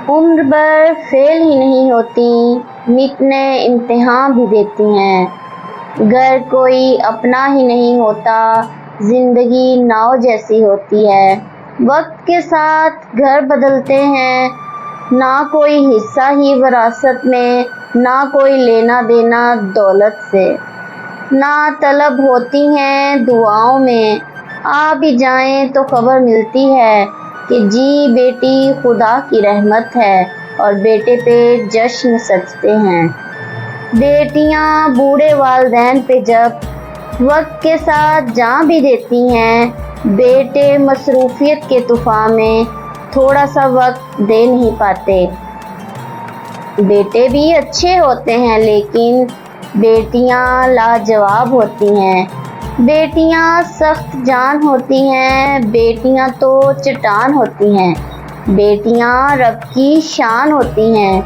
عمر بھر فیل ہی نہیں ہوتی، مٹنے امتحان بھی دیتی ہیں۔ گھر کوئی اپنا ہی نہیں ہوتا، زندگی ناؤ جیسی ہوتی ہے۔ وقت کے ساتھ گھر بدلتے ہیں، نہ کوئی حصہ ہی وراثت میں، نہ کوئی لینا دینا دولت سے، نہ طلب ہوتی ہیں دعاؤں میں۔ آ بھی جائیں تو خبر ملتی ہے کہ جی بیٹی خدا کی رحمت ہے، اور بیٹے پہ جشن سجتے ہیں۔ بیٹیاں بوڑھے والدین پہ جب وقت کے ساتھ جان بھی دیتی ہیں، بیٹے مصروفیت کے طوفان میں تھوڑا سا وقت دے نہیں پاتے۔ بیٹے بھی اچھے ہوتے ہیں لیکن بیٹیاں لاجواب ہوتی ہیں۔ بیٹیاں سخت جان ہوتی ہیں، بیٹیاں تو چٹان ہوتی ہیں۔ بیٹیاں رب کی شان ہوتی ہیں۔